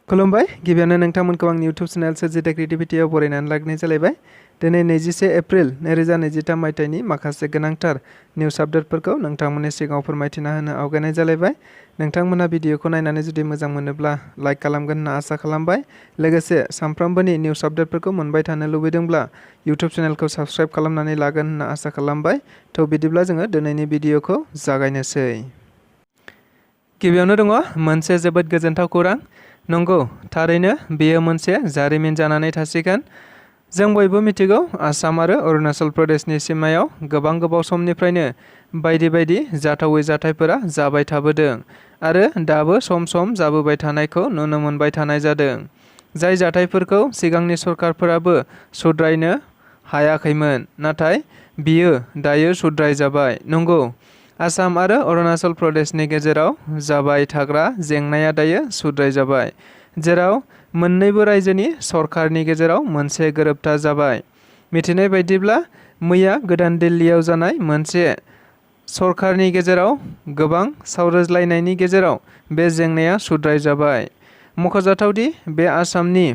खुलुमबाय गिबियावनो नोंथांमोनखौ आंनि इउट्यूब चेनेल सोरजिथा क्रिएटिभिटीआव बरायनानै लाग्रोनाय जालायबाय। दिनै 21 एप्रिल 2023 मायथाइनि माखासे गोनांथार निउज आपडेटफोरखौ नोंथांमोननि सिगाङाव फोरमायथिना होनो आवगायनाय जालायबाय। नोंथांमोना भिडिअखौ नायनानै जुदि मोजां मोनोब्ला लाइक खालामगोन होनना आसा खालामबाय। लोगोसे सानफ्रोमबोनि निउज आपडेटफोरखौ मोनबाय थानो लुबैदोंब्ला इउट्यूब चेनेलखौ साबस्क्राइब खालामनानै लागोन होनना आसा खालामबाय। थ' बिदिब्ला जोङो दिनैनि भिडिअखौ जागायनोसै। गिबियावनो दङ मोनसे जोबोद गोजोनथाव खौरां। नंगौ, थारैनो बेयो मोनसे जारिमिन जानानै थासिगोन। जों बयबो मिथिगौ आसाम आरो अरुणाचल प्रदेशनि सिमायाव गोबाव समनिफ्रायनो बायदि बायदि जाथावै जाथायफोरा जाबाय थाबोदों आरो दाबो सम सम जाबोबाय थानायखौ नुनो मोनबाय थानाय जादों। जाय जाथायफोरखौ सिगांनि सरकारफोराबो सुद्रायनो हायाखैमोन, नाथाय बियो दायो सुद्राय जाबाय। नंगौ, आसाम आरो अरुणाचल प्रदेशनि गेजेराव जाबाय थाग्रा जेंनाया दायो सुद्राय जाबाय, जेराव मोन्नैबो रायजोनि सरकारनि गेजेराव मोनसे गोरोबथा जाबाय। मिथिनाय बायदिब्ला मैया गोदान दिल्लीयाव जानाय मोनसे सरकारनि गेजेराव गोबां सावरायज्लायनायनि गेजेराव बे जेंनाया सुद्राय जाबाय। मख'जाथावदि बे आसामनि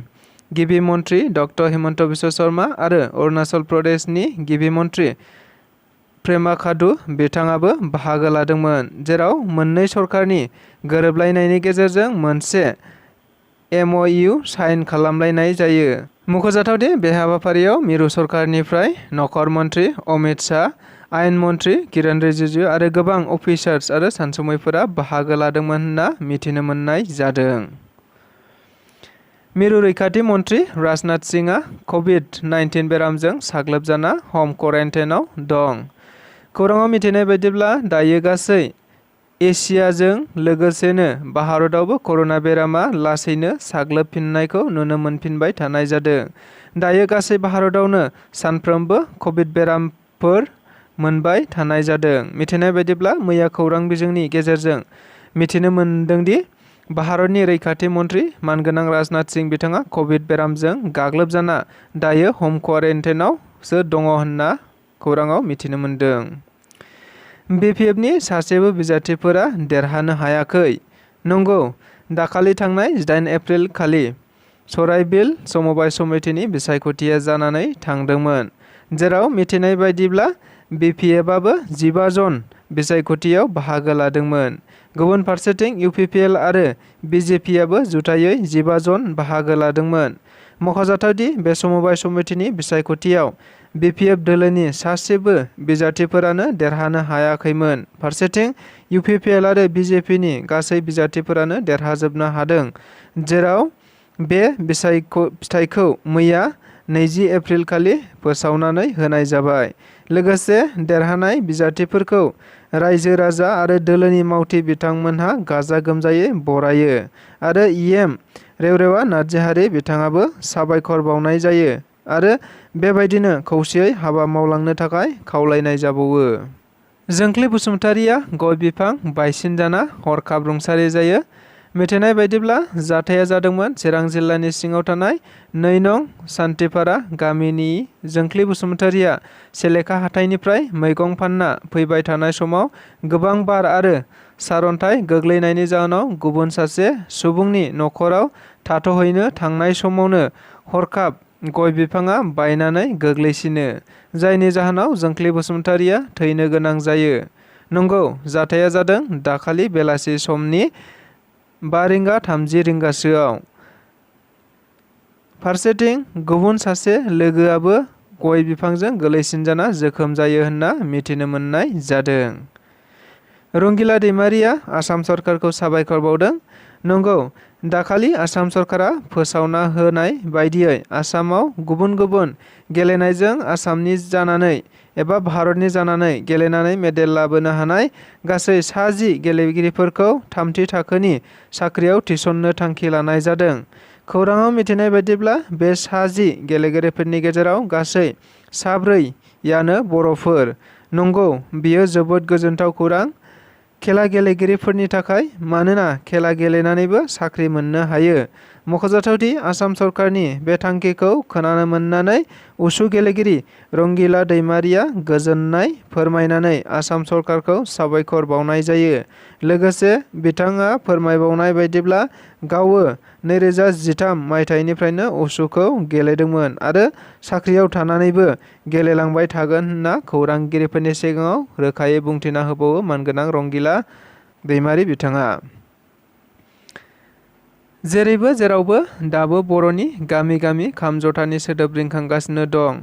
गिबि मन्त्रि डक्टर हिमन्त बिश्व शर्मा आरो अरुणाचल प्रदेशनि गिबि मन्त्रि प्रेमा खादु बिथाङाबो बाहागो लादोंमोन, जेराव मोननै सरकारनि गोरोबलायनायनि गेजेरजों मोनसे MOU साइन खालामलायनाय जायो। मख'जाथावदि बे हाबाफारियाव मिरु सरकारनिफ्राय नखर मन्त्रि अमित शाह, आयेन मन्त्रि किरेन रिजिजु आरो गोबां अफिसार्स आरो सानसुमैफोरा बाहागो लादोंमोन होनना मिथिनो मोननाय जादों। मिरु रैखाथि मन्त्रि राजनाथ सिंहआ COVID-19 बेरामजों साग्लोबजाना हम क्वारेन्टाइनआव दं। खौराङाव मिथिनाय बायदिब्ला दायो गासै एसियाजों लोगोसेनो भारतआवबो कर'ना बेरामा लासैनो साग्लोबफिननायखौ नुनो मोनफिनबाय थानाय जादों। दायो गासै भारतआवनो सानफ्रोमबो कभिड बेरामफोर मोनबाय थानाय जादों। मिथिनाय बायदिब्ला मैया खौरां बिजोंनि गेजेरजों मिथिनो मोन्दोंदि भारतनि रैखाथि मन्त्रि मानगोनां राजनाथ सिंह बिथाङा कभिड बेरामजों गाग्लोबजाना दायो हम क्वारेन्टाइनआवसो दङ होनना खौराङाव मिथिनो मोन्दों। BPFनि सासेबो बिजाथिफोरा देरहानो हायाखै। नंगौ, दाखालि थांनाय 8 एप्रिल खालि सराइबिल समबाय समितिनि बिसायख'थिया जानानै थांदोंमोन, जेराव मिथिनाय बायदिब्ला BPFआबो 15 जन बिसायख'थियाव बाहागो लादोंमोन। गुबुन फारसेथिं UPPL आरो BJPआबो जुथायै 15 जन बाहागो लादोंमोन। मख'जाथावदि बे समबाय समितिनि बिसायख'थियाव BPF दोलोनि सासेबो बिजाथिफोरानो देरहानो हायाखैमोन। फारसेथिं UPPL आरो BJPनि गासै बिजाथिफोरानो देरहाजोबनो हादों, जेराव बे फिथायखौ मैया 20 एप्रिल खालि फोसावनानै होनाय जाबाय। लोगोसे देरहानाय बिजाथिफोरखौ रायजो राजा आरो दोलोनि मावथि बिथांमोनहा गाजा गोमजायै बरायो आरो EM रेवरेवा नार्जारी बिथाङाबो साबायखर बावनाय जायो आरो बेबायदिनो खौसेयै हाबा मावलांनो थाखाय खावलायनाय जाबावो। जोंख्लि बसुमतारिया गय बिफां बायसिनजाना हरखाब रुंसारि जायो। मिथिनाय बायदिब्ला जाथाया जादोंमोन चिरां जिल्लानि सिङाव थानाय 2 नं सान्थिपारा गामिनि। जोंख्लि बसुमतारिया सेलेखा हाथाइनिफ्राय मैगं फानना फैबाय थानाय समाव गोबां बार आरो सारअन्थाइ गोग्लैनायनि जाहोनाव गुबुन सासे सुबुंनि नखराव थाथ'हैनो थांनाय समावनो हरखाब गय बिफाङा बायनानै गोग्लैसिनो, जायनि जाहोनाव जोंख्लि बसुमतारिया थैनो गोनां जायो। नंगौ, जाथाया जादों दाखालि बेलासि समनि 5:30 फारसेथिं गुबुन सासे लोगोआबो गय बिफांजों गोलैसिनजाना जोखोम जायो होनना मिथिनो मोननाय जादों। रंगिला दैमारिया आसाम सरकारखौ साबायखर बावदों। नंगौ, दाखालि आसाम सरकारा फोसावना होनाय बायदियै आसामाव गुबुन गुबुन गेलेनायजों आसामनि जानानै एबा भारतनि जानानै गेलेनानै मेडेल लाबोनो हानाय गासै 10 गेलेगिरिफोरखौ थामथि थाखोनि साख्रियाव थिसननो थांखि लानाय जादों। खौराङाव मिथिनाय बायदिब्ला बे 10 गेलेगिरिफोरनि गेजेराव गासै 4यानो बर'फोर। नंगौ, बियो जोबोद गोजोनथाव खौरां खेला गेलेगिरिफोरनि थाखाय, मानोना खेला गेलेनानैबो साख्रि मोननो हायो। मख'जाथावदि आसाम सरकारनि बे थांखिखौ खोनानो मोननानै उसु गेलेगिरि रंगिला दैमारिया गोजोननाय फोरमायनानै आसाम सरकारखौ साबायखर बावनाय जायो। लोगोसे बिथाङा फोरमायबावनाय बायदिब्ला गावो 2013 मायथाइनिफ्रायनो उसुखौ गेलेदोंमोन आरो साख्रियाव थानानैबो गेलेलांबाय थागोन होनना खौरांगिरिफोरनि सिगाङाव रोखायै बुंथिना होबावो मानगोनां रंगिला दैमारि बिथाङा। जेरैबो जेरावबो दाबो बर'नि गामि गामि खाम जथानि सोदोब रिंखांगासिनो दं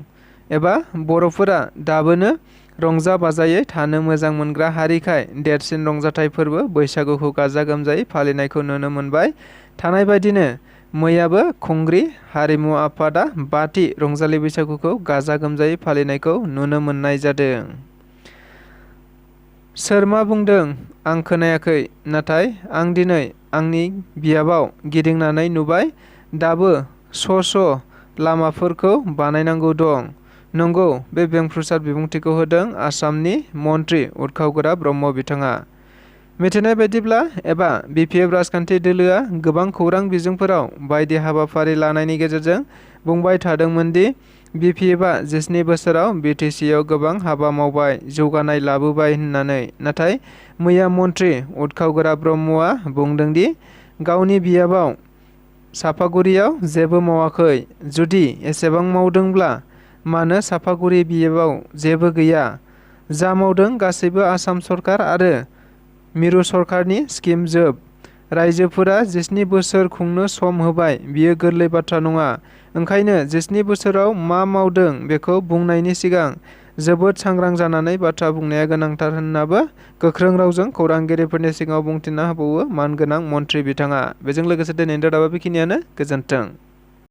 एबा बर'फोरा दाबोनो रंजा बाजायै थानो मोजां मोनग्रा हारिखाय देरसिन रंजाथाइ फोरबो बैसागुखौ गाजा गोमजायै फालिनायखौ नुनो मोनबाय थानाय बायदिनो मैयाबो खुंग्रि हारिमु आफादा बाथि रंजालि बैसागुखौ गाजा गोमजायै फालिनायखौ नुनो मोननाय जादों। सोर मा बुंदों आं खोनायाखै, नाथाय आं दिनै आंनि बियाबाव गिदिंनानै नुबाय दाबो स' लामाफोरखौ बानायनांगौ दं। नंगौ, बे बेंफ्रुसार बिबुंथिखौ होदों आसामनि मन्त्रि उदखावगोरा ब्रह्म बिथाङा। मिथिनाय बायदिब्ला एबा BPF राजखान्थि दोलोआ गोबां खौरां बिजोंफोराव बायदि हाबाफारि लानायनि गेजेरजों बुंबाय थादोंमोन दि BPFआ 17 बोसोराव BTCआव गोबां हाबा मावबाय, जौगानाय लाबोबाय होननानै। नाथाय मैया मन्त्रि उदखावगोरा ब्रह्मआ बुंदों दि गावनि बियाबाव सापागुरियाव जेबो मावाखै। जुदि एसेबां मावदोंब्ला मानो सापागुरि बियाबाव जेबो गैया? जा मावदों गासैबो आसाम सरकार आरो मिरु सरकारनि स्किम जोब। रायजोफोरा 17 बोसोर खुंनो सम होबाय बियो गोरलै बाथ्रा नङा। ओंखायनो 17 बोसोराव मा मावदों बेखौ बुंनायनि सिगां जोबोद सांग्रां जानानै बाथ्रा बुंनाया गोनांथार होननाबो गोख्रों रावजों खौरांगिरिफोरनि सिगाङाव बुंथिना होबावो मानगोनां मन्त्रि बिथाङा। बेजों लोगोसे दिनैनि रादाबा बेखिनियानो। गोजोन्थों।